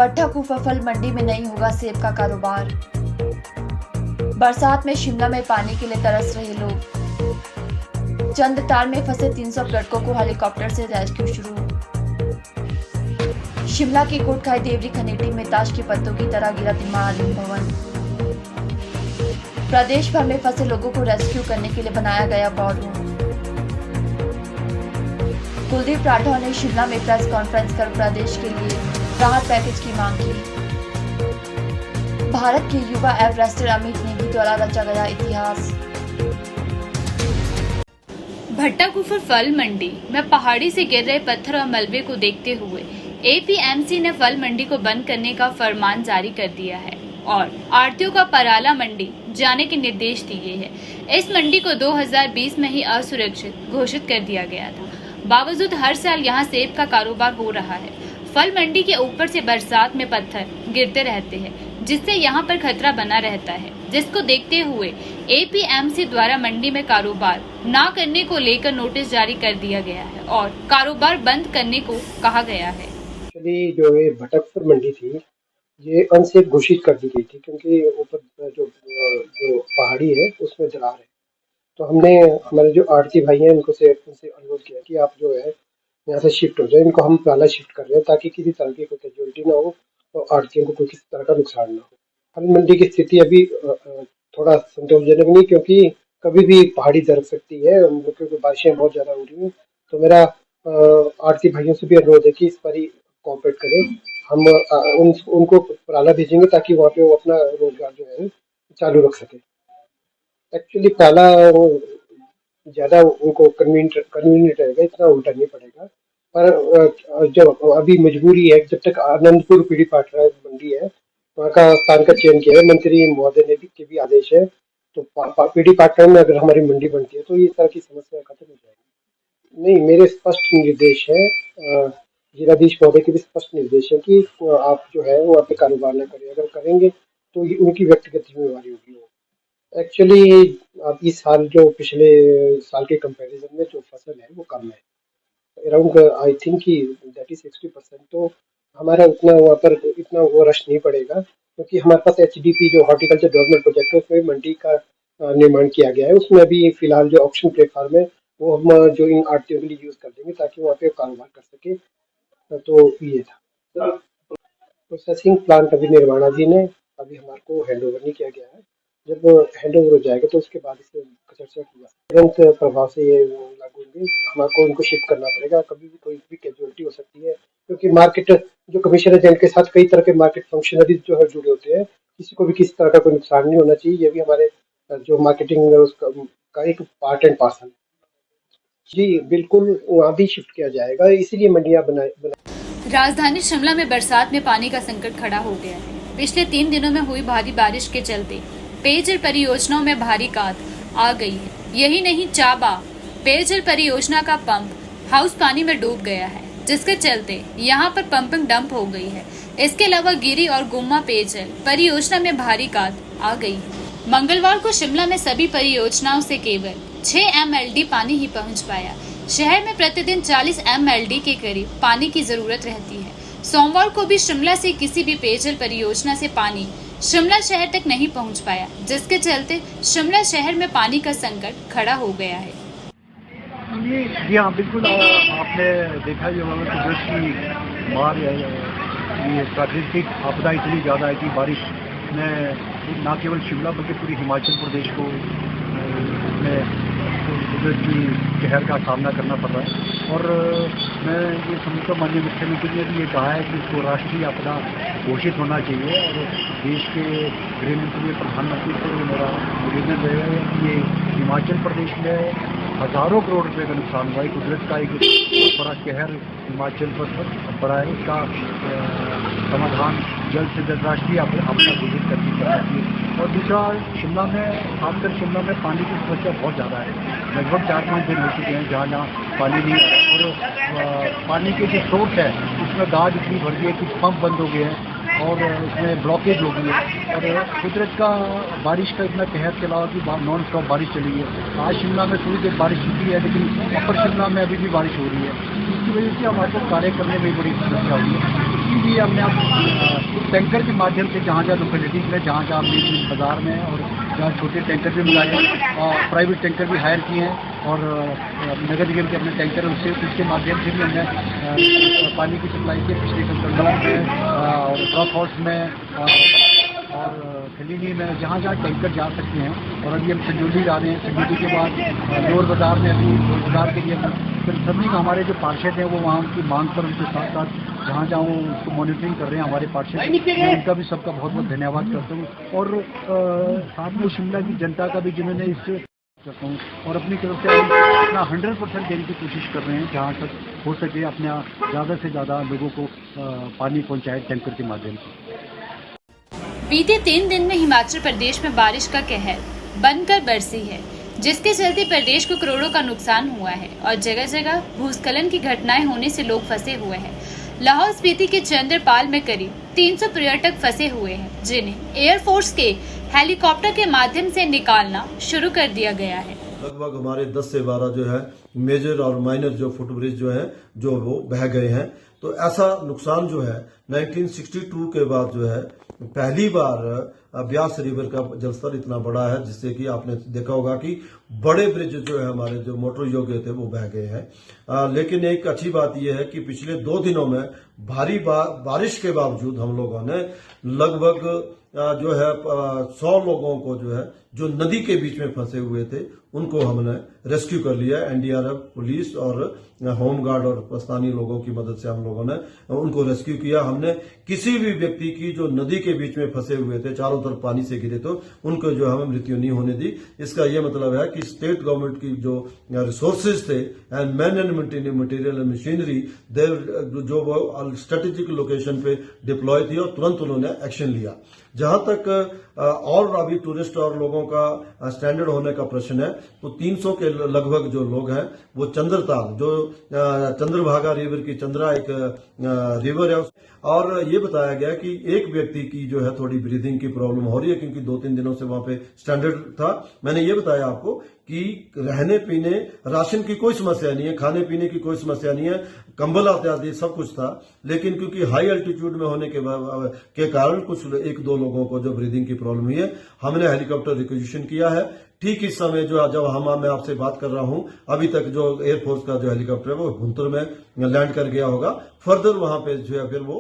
भट्टा कुफर फल मंडी में नहीं होगा सेब का कारोबार। बरसात में शिमला में पानी के लिए तरस रहे लोग। चंद्रताल में फंसे 300 पर्यटकों को हेलीकॉप्टर से रेस्क्यू शुरू। शिमला की कोटखाई देवरी खनेटी में ताश के पत्तों की तरह गिरा तिमाहिम भवन। प्रदेश भर में फंसे लोगों को रेस्क्यू करने के लिए बनाया गया वॉर रूम। कुलदीप राठौर ने शिमला में प्रेस कॉन्फ्रेंस कर प्रदेश के लिए राहत पैकेज की मांग की। भारत के युवा एवरेस्टर अमित नेगी द्वारा रचा गया इतिहास। भट्टा कुफर फल मंडी में पहाड़ी से गिर रहे पत्थर और मलबे को देखते हुए एपीएमसी ने फल मंडी को बंद करने का फरमान जारी कर दिया है और आढ़तियों का पराला मंडी जाने के निर्देश दिए हैं। इस मंडी को 2020 में ही असुरक्षित घोषित कर दिया गया था। बावजूद हर साल यहां सेब का कारोबार हो रहा है। फल मंडी के ऊपर से बरसात में पत्थर गिरते रहते हैं, जिससे यहां पर खतरा बना रहता है, जिसको देखते हुए एपीएमसी द्वारा मंडी में कारोबार न करने को लेकर नोटिस जारी कर दिया गया है और कारोबार बंद करने को कहा गया है। एक्चुअली जो ये भटकपुर मंडी थी ये अनसेफ घोषित कर दी गई थी, क्योंकि ऊपर जो पहाड़ी है उसमें दरार है। तो हमने हमारे जो आढ़ती भाई हैं उनसे अनुरोध किया कि आप जो है यहाँ से शिफ्ट हो जाए। इनको हम पहला शिफ्ट कर रहे हैं ताकि किसी तरह की कोई कैजुअलिटी ना हो और आढ़तियों को कोई किसी तरह का नुकसान ना हो। फल मंडी की स्थिति अभी थोड़ा संतोषजनक नहीं, क्योंकि कभी भी पहाड़ी दरक सकती है, क्योंकि बारिशें बहुत ज़्यादा हो रही हैं। तो मेरा आढ़ती भाइयों से भी अनुरोध है कि इस पर कोऑपरेट करें। हम उनको पराला भेजेंगे ताकि वहाँ पे वो अपना रोजगार जो है चालू रख सके। एक्चुअली पहला ज़्यादा उनको कन्वीनियंट रहेगा, इतना उल्टा नहीं पड़ेगा। पर जब अभी मजबूरी है, जब तक आनंदपुर पीढ़ी पाटरा मंडी है वहाँ का स्थान का चयन किया है, मंत्री महोदय ने भी आदेश है। तो पीढ़ी पाटरा में अगर हमारी मंडी बनती है तो ये तरह की समस्या खत्म हो जाएगी। नहीं, मेरे स्पष्ट निर्देश है, जिलाधीश महोदय के भी स्पष्ट निर्देश है कि आप जो है वो आप कारोबार न करें। अगर करेंगे तो ये उनकी व्यक्तिगत जिम्मेवारी होगी। एक्चुअली अब इस साल जो पिछले साल के कंपैरिजन में जो फसल है वो कम है, अराउंड आई थिंक कि दैट इज 60%। तो हमारा उतना वहाँ पर इतना वो रश नहीं पड़ेगा, क्योंकि हमारे पास एचडीपी जो हॉर्टिकल्चर डेवलपमेंट प्रोजेक्ट है उसमें मंडी का निर्माण किया गया है। उसमें अभी फिलहाल जो ऑक्शन प्लेटफॉर्म है वो हम जो इन आढ़तियों के लिए यूज कर देंगे ताकि वहाँ पे कारोबार कर सके। तो ये था। प्रोसेसिंग प्लांट अभी निर्माणाधीन है, अभी हमारे को हैंड ओवर नहीं किया गया है। जब हैंड ओवर हो जाएगा तो उसके बाद इसे चर्चा की जाएगी। तुरंत प्रभाव से ये लागू होंगे। हमारे को इनको शिफ्ट करना पड़ेगा, कभी भी कोई भी कैजुअलिटी हो सकती है, क्योंकि मार्केट जो कमीशन एजेंट के साथ कई तरह के मार्केट फंक्शनरीज जो है जुड़े होते हैं। किसी को भी किसी तरह का कोई नुकसान नहीं होना चाहिए। ये भी हमारे जो मार्केटिंग है उसका एक पार्ट एंड पार्सल। जी बिल्कुल, वहाँ भी शिफ्ट किया जाएगा, इसीलिए मंडियाँ बनाई। राजधानी शिमला में बरसात में पानी का संकट खड़ा हो गया है। पिछले 3 दिनों में हुई भारी बारिश के चलते पेयजल परियोजनाओं में भारी काट आ गई है। यही नहीं, चाबा पेयजल परियोजना का पंप हाउस पानी में डूब गया है, जिसके चलते यहां पर पंपिंग डंप हो गई है। इसके अलावा गिरी और गुम्मा पेयजल परियोजना में भारी काट आ गई है। मंगलवार को शिमला में सभी परियोजनाओं से केवल 6 MLD पानी ही पहुंच पाया। शहर में प्रतिदिन 40 MLD के करीब पानी की जरूरत रहती है। सोमवार को भी शिमला से किसी भी पेयजल परियोजना से पानी शिमला शहर तक नहीं पहुंच पाया, जिसके चलते शिमला शहर में पानी का संकट खड़ा हो गया है। जी हाँ, बिल्कुल। आपने देखा जो कुदरत की मार ये प्राकृतिक आपदा इतनी ज़्यादा है कि बारिश में न केवल शिमला बल्कि पूरी हिमाचल प्रदेश को में कुदरत की कहर का सामना करना पड़ रहा है। और मैं ये समझता हूँ माननीय मुख्यमंत्री ने भी ये कहा है कि इसको राष्ट्रीय आपदा घोषित होना चाहिए। और देश के गृह मंत्री प्रधानमंत्री को मेरा निवेदन रहेगा कि ये हिमाचल प्रदेश में हज़ारों करोड़ रुपए का नुकसान हुआ है। कुदरत का एक बड़ा कहर हिमाचल पर पड़ा है। इसका समाधान जल्द से जल्द राष्ट्रीय आपदा घोषित करनी चाहिए। और दूसरा, शिमला में खासकर शिमला में पानी की समस्या बहुत ज़्यादा है। लगभग 4-5 दिन हो चुके हैं जहाँ पानी नहीं आ रहा। और पानी के जो सोर्स है उसमें गाद इतनी भर गई है, कुछ पंप बंद हो गए हैं और उसमें ब्लॉकेज हो गई है और कुदरत का बारिश का इतना कहर चला कि नॉन स्टॉप बारिश चली है। आज शिमला में थोड़ी देर बारिश छुट्टी है, लेकिन अपर शिमला में अभी भी बारिश हो रही है। इसकी वजह से हमारे को कार्य करने में बड़ी समस्या हुई है। इसीलिए हमने अब टैंकर के माध्यम से जहाँ जहाँ लोकेलिटीज़ में, जहाँ जहाँ मेन बाज़ार में और जहाँ छोटे टैंकर भी मिलाए हैं और प्राइवेट टैंकर भी हायर किए हैं और नगर निगम के अपने टैंकर उसके माध्यम से भी हमने पानी की सप्लाई की पिछले कंट्रोल में और ड्रॉप हाउस में और खलीनी में जहाँ जहाँ टैंकर जा सकते हैं। और अभी हम संजौली जा रहे हैं। संजौली के बाद लोअर बाज़ार में अभी रोजगार के लिए फिर सभी हमारे जो पार्षद हैं वो वहाँ उनकी मांग पर उनके साथ साथ जहाँ जहाँ वो उसको मॉनिटरिंग कर रहे हैं हमारे पार्षद, मैं उनका भी सबका बहुत बहुत धन्यवाद करता हूँ। और साथ में शिमला की जनता का भी जिन्होंने इससे करता हूँ और अपनी तरफ से अपना 100% देने की कोशिश कर रहे हैं जहाँ तक हो सके अपने ज़्यादा से ज़्यादा लोगों को पानी पहुँचाए टैंकर के माध्यम से। बीते 3 दिन में हिमाचल प्रदेश में बारिश का कहर बनकर बरसी है, जिसके चलते प्रदेश को करोड़ों का नुकसान हुआ है और जगह जगह भूस्खलन की घटनाएं होने से लोग फंसे हुए हैं। लाहौल स्पीति के चंद्रपाल में करीब 300 पर्यटक फंसे हुए हैं, जिन्हें एयरफोर्स के हेलीकॉप्टर के माध्यम से निकालना शुरू कर दिया गया है। लगभग हमारे 10 से 12 जो है मेजर और माइनर जो फुटब्रिज जो है जो वो बह गए हैं। तो ऐसा नुकसान जो है 1962 के बाद जो है पहली बार ब्यास रिवर का जलस्तर इतना बड़ा है, जिससे कि आपने देखा होगा कि बड़े ब्रिज जो है हमारे जो मोटर योग्य थे वो बह गए हैं। लेकिन एक अच्छी बात यह है कि पिछले 2 दिनों में भारी बारिश के बावजूद हम लोगों ने लगभग जो है 100 लोगों को जो है जो नदी के बीच में फंसे हुए थे उनको हमने रेस्क्यू कर लिया। एनडीआरएफ, पुलिस और होमगार्ड और स्थानीय लोगों की मदद से हम लोगों ने उनको रेस्क्यू किया। हमने किसी भी व्यक्ति की जो नदी के बीच में फंसे हुए थे, चारों तरफ पानी से घिरे, तो उनको जो हमें मृत्यु नहीं होने दी। इसका यह मतलब है कि स्टेट गवर्नमेंट की जो रिसोर्सेज थे and man and material and machinery जो वो स्ट्रेटेजिक लोकेशन पे डिप्लॉय थी और तुरंत उन्होंने एक्शन लिया। जहां तक और अभी टूरिस्ट और लोगों का स्टैंडर्ड होने का प्रश्न है, तो 300 के लगभग जो लोग हैं वो चंद्रताल जो चंद्रभागा रिवर की चंद्रा एक रिवर है, और ये बताया गया कि एक व्यक्ति की जो है थोड़ी ब्रीदिंग की प्रॉब्लम हो रही है, क्योंकि 2-3 दिनों से वहां पे स्टैंडर्ड था। मैंने ये बताया आपको कि रहने पीने राशन की कोई समस्या नहीं है, खाने पीने की कोई समस्या नहीं है, कंबल आदि सब कुछ था। लेकिन क्योंकि हाई एल्टीट्यूड में होने के कारण कुछ 1-2 लोगों को जो ब्रीदिंग की प्रॉब्लम हुई है, हमने हेलीकॉप्टर रिक्विजिशन किया है। ठीक इस समय जो जब मैं आपसे बात कर रहा हूं, अभी तक जो एयरफोर्स का जो हेलीकॉप्टर है वो भुंतर में लैंड कर गया होगा। फर्दर वहां पे जो है फिर वो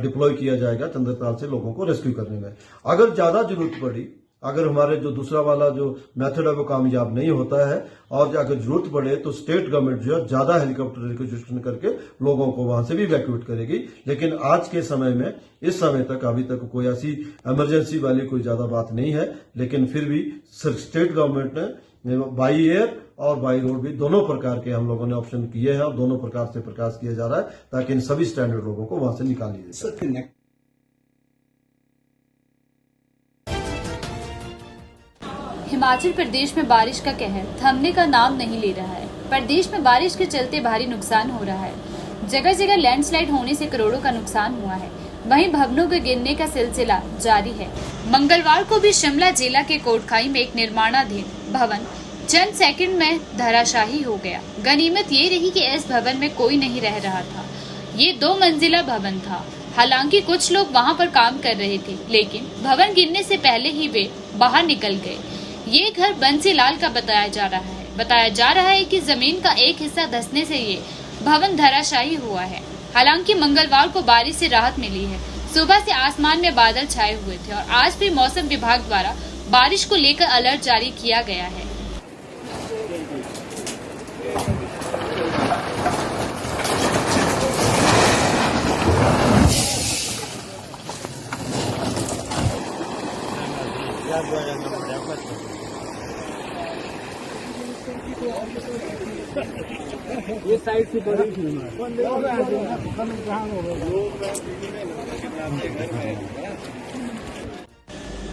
डिप्लॉय किया जाएगा चंद्रताल से लोगों को रेस्क्यू करने में। अगर ज्यादा जरूरत पड़ी, अगर हमारे जो दूसरा वाला जो मेथड है वो कामयाब नहीं होता है और अगर जरूरत पड़े तो स्टेट गवर्नमेंट जो है ज्यादा हेलीकॉप्टर रिक्विजिशन करके लोगों को वहां से भी इवैक्यूएट करेगी। लेकिन आज के समय में इस समय तक अभी तक कोई ऐसी इमरजेंसी वाली कोई ज्यादा बात नहीं है। लेकिन फिर भी स्टेट गवर्नमेंट ने बाई एयर और बाई रोड भी दोनों प्रकार के हम लोगों ने ऑप्शन किए हैं और दोनों प्रकार से प्रकाश किया जा रहा है, ताकि इन सभी स्टैंडर्ड लोगों को वहां से निकाल लिया जाए। हिमाचल प्रदेश में बारिश का कहर थमने का नाम नहीं ले रहा है। प्रदेश में बारिश के चलते भारी नुकसान हो रहा है। जगह जगह लैंडस्लाइड होने से करोड़ों का नुकसान हुआ है। वहीं भवनों के गिरने का सिलसिला जारी है। मंगलवार को भी शिमला जिला के कोटखाई में एक निर्माणाधीन भवन चंद सेकंड में धराशाही हो गया। गनीमत ये रही कि इस भवन में कोई नहीं रह रहा था। ये 2 मंजिला भवन था। हालांकि कुछ लोग वहां पर काम कर रहे थे, लेकिन भवन गिरने से पहले ही वे बाहर निकल गए। ये घर बंसीलाल का बताया जा रहा है कि जमीन का एक हिस्सा धंसने से ये भवन धराशायी हुआ है। हालांकि मंगलवार को बारिश से राहत मिली है। सुबह से आसमान में बादल छाए हुए थे और आज भी मौसम विभाग द्वारा बारिश को लेकर अलर्ट जारी किया गया है। ये साइड से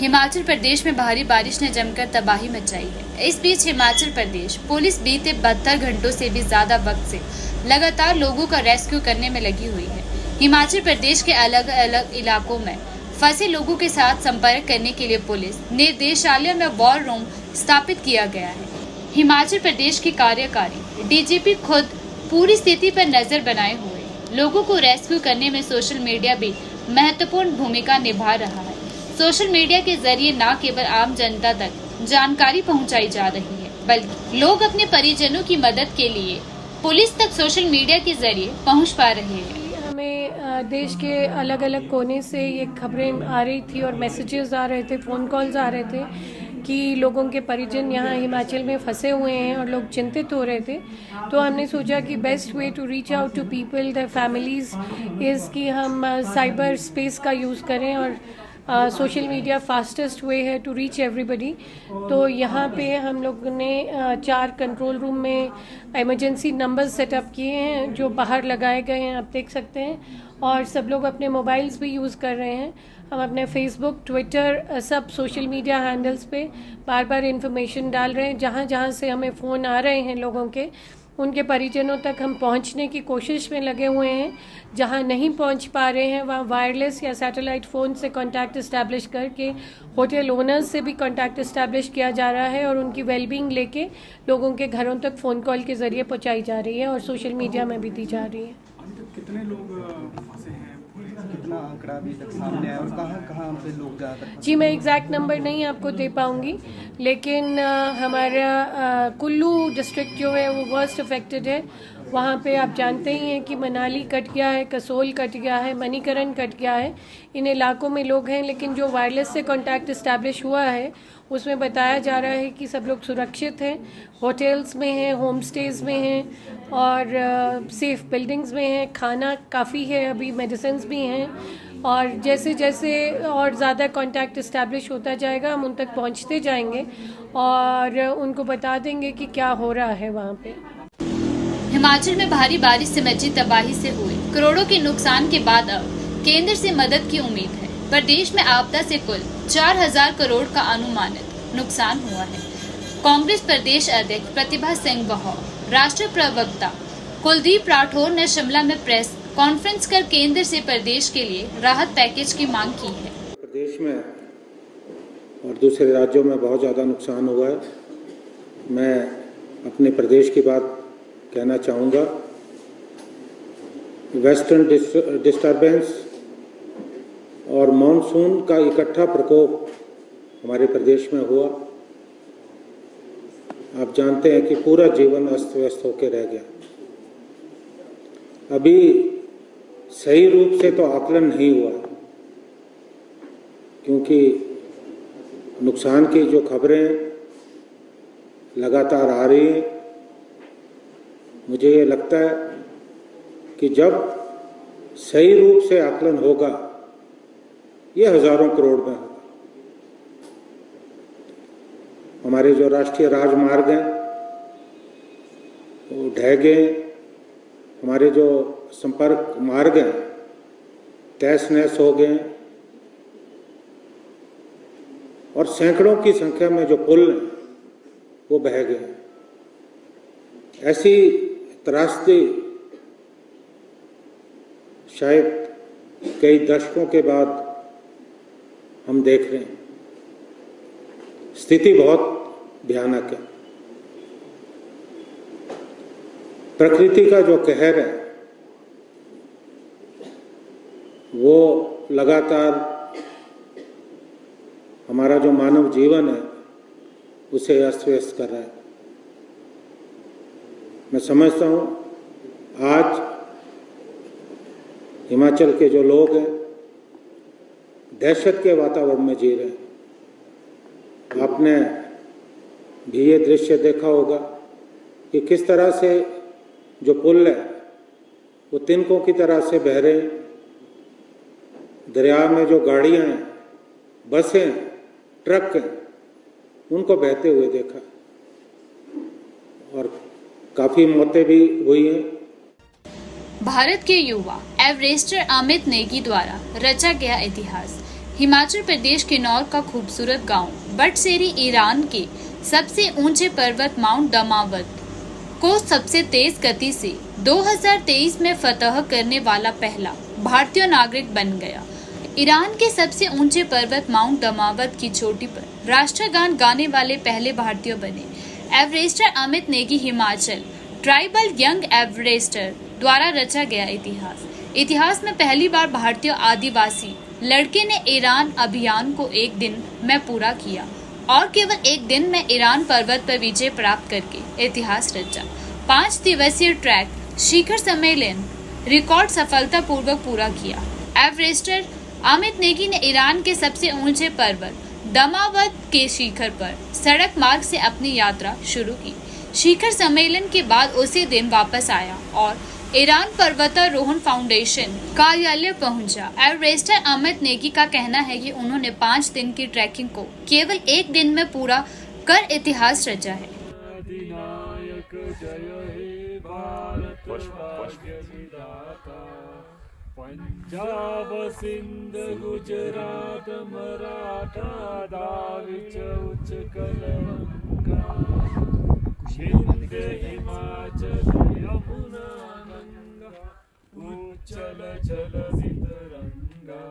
हिमाचल प्रदेश में भारी बारिश ने जमकर तबाही मचाई है। इस बीच हिमाचल प्रदेश पुलिस बीते 72 घंटों से भी ज्यादा वक्त से लगातार लोगों का रेस्क्यू करने में लगी हुई है। हिमाचल प्रदेश के अलग अलग इलाकों में फंसे लोगों के साथ संपर्क करने के लिए पुलिस निर्देशालय में वॉर रूम स्थापित किया गया है। हिमाचल प्रदेश के कार्यकारी डीजीपी खुद पूरी स्थिति पर नजर बनाए हुए लोगों को रेस्क्यू करने में सोशल मीडिया भी महत्वपूर्ण भूमिका निभा रहा है। सोशल मीडिया के जरिए न केवल आम जनता तक जानकारी पहुंचाई जा रही है, बल्कि लोग अपने परिजनों की मदद के लिए पुलिस तक सोशल मीडिया के जरिए पहुंच पा रहे हैं। हमें देश के अलग अलग कोने से ये खबरें आ रही थी और मैसेजेस आ रहे थे, फ़ोन कॉल्स आ रहे थे कि लोगों के परिजन यहाँ हिमाचल में फंसे हुए हैं और लोग चिंतित हो रहे थे। तो हमने सोचा कि best way to reach out to people the families is कि हम साइबर स्पेस का यूज़ करें और सोशल मीडिया फास्टेस्ट वे है टू रीच एवरीबडी। तो यहाँ पे हम लोग ने 4 कंट्रोल रूम में इमरजेंसी नंबर सेटअप किए हैं जो बाहर लगाए गए हैं, आप देख सकते हैं, और सब लोग अपने मोबाइल्स भी यूज़ कर रहे हैं। हम अपने फेसबुक, ट्विटर, सब सोशल मीडिया हैंडल्स पे बार बार इन्फॉर्मेशन डाल रहे हैं। जहाँ जहाँ से हमें फ़ोन आ रहे हैं लोगों के, उनके परिजनों तक हम पहुंचने की कोशिश में लगे हुए हैं। जहां नहीं पहुंच पा रहे हैं वहां वायरलेस या सैटेलाइट फ़ोन से कांटेक्ट इस्टेब्लिश करके होटल ओनर्स से भी कांटेक्ट इस्टेब्लिश किया जा रहा है और उनकी वेलबींग लेके लोगों के घरों तक फ़ोन कॉल के ज़रिए पहुंचाई जा रही है और सोशल मीडिया में भी दी जा रही है। कितने लोग फंसे हैं, कितना आंकड़ा अभी तक सामने आया और कहाँ कहाँ पे लोग ज़्यादातर? जी, मैं एग्जैक्ट नंबर नहीं आपको दे पाऊंगी, लेकिन हमारा कुल्लू डिस्ट्रिक्ट जो है वो वर्स्ट अफेक्टेड है। वहाँ पे आप जानते ही हैं कि मनाली कट गया है, कसोल कट गया है, मणिकरण कट गया है। इन इलाकों में लोग हैं, लेकिन जो वायरलेस से कांटेक्ट इस्टेब्लिश हुआ है उसमें बताया जा रहा है कि सब लोग सुरक्षित हैं, होटल्स में हैं, होम स्टेज में हैं और सेफ बिल्डिंग्स में हैं। खाना काफ़ी है, अभी मेडिसिन भी हैं, और जैसे जैसे और ज़्यादा कांटेक्ट इस्टेब्लिश होता जाएगा हम उन तक पहुंचते जाएंगे और उनको बता देंगे कि क्या हो रहा है वहाँ पे। हिमाचल में भारी बारिश से मची तबाही से हुए करोड़ों के नुकसान के बाद अब केंद्र से मदद की उम्मीद है। प्रदेश में आपदा से कुल 4000 करोड़ का अनुमानित नुकसान हुआ है। कांग्रेस प्रदेश अध्यक्ष प्रतिभा सिंह बहौ, राष्ट्रीय प्रवक्ता कुलदीप राठौर ने शिमला में प्रेस कॉन्फ्रेंस कर केंद्र से प्रदेश के लिए राहत पैकेज की मांग की है। प्रदेश में और दूसरे राज्यों में बहुत ज़्यादा नुकसान हुआ है। मैं अपने प्रदेश की बात कहना चाहूँगा। वेस्टर्न डिस्टर्बेंस और मॉनसून का इकट्ठा प्रकोप हमारे प्रदेश में हुआ। आप जानते हैं कि पूरा जीवन अस्त व्यस्त होकर रह गया। अभी सही रूप से तो आकलन नहीं हुआ, क्योंकि नुकसान की जो खबरें लगातार आ रही हैं, मुझे ये लगता है कि जब सही रूप से आकलन होगा ये हजारों करोड़ में होगा। हमारे जो राष्ट्रीय राजमार्ग हैं वो ढह गए, हमारे जो संपर्क मार्ग हैं तहस नहस हो गए, और सैकड़ों की संख्या में जो पुल हैं वो बह गए। ऐसी त्रासदी शायद कई दशकों के बाद हम देख रहे हैं। स्थिति बहुत भयानक है। प्रकृति का जो कहर है वो लगातार हमारा जो मानव जीवन है उसे अस्त व्यस्त कर रहा है। मैं समझता हूँ आज हिमाचल के जो लोग हैं दहशत के वातावरण में जी रहे हैं। आपने भी ये दृश्य देखा होगा कि किस तरह से जो पुल है वो तिनकों की तरह से बह रहे हैं। दरिया में जो गाड़ियां हैं, बसें हैं, ट्रक हैं, उनको बहते हुए देखा और काफी मौतें भी हुई हैं। भारत के युवा एवरेस्टर अमित नेगी द्वारा रचा गया इतिहास। हिमाचल प्रदेश किन्नौर का खूबसूरत गांव बटसेरी ईरान के सबसे ऊंचे पर्वत माउंट दमावत को सबसे तेज गति से 2023 में फतह करने वाला पहला भारतीय नागरिक बन गया। ईरान के सबसे ऊंचे पर्वत माउंट दमावत की चोटी पर राष्ट्रगान गाने वाले पहले भारतीय बने। Everester Amit Negi Himachal tribal young Everester द्वारा रचा गया इतिहास में पहली बार भारतीय आदिवासी लड़के ने ईरान अभियान को एक दिन में पूरा किया और केवल एक दिन में ईरान पर्वत पर विजय प्राप्त करके इतिहास रचा। 5 दिवसीय ट्रैक शिखर सम्मेलन रिकॉर्ड सफलतापूर्वक पूरा किया। एवरेस्टर अमित नेगी ने ईरान के सबसे ऊंचे पर्वत दमावत के शिखर पर सड़क मार्ग से अपनी यात्रा शुरू की। शिखर सम्मेलन के बाद उसी दिन वापस आया और ईरान पर्वतारोहण फाउंडेशन कार्यालय पहुंचा। एवरेस्टर अमित नेगी का कहना है कि उन्होंने 5 दिन की ट्रैकिंग को केवल एक दिन में पूरा कर इतिहास रचा है। पंजाब सिंध गुजरात मराठा दाविच उत्कल विंध्य हिमाचल यमुना गंगा उच्चल जलधित रंगा।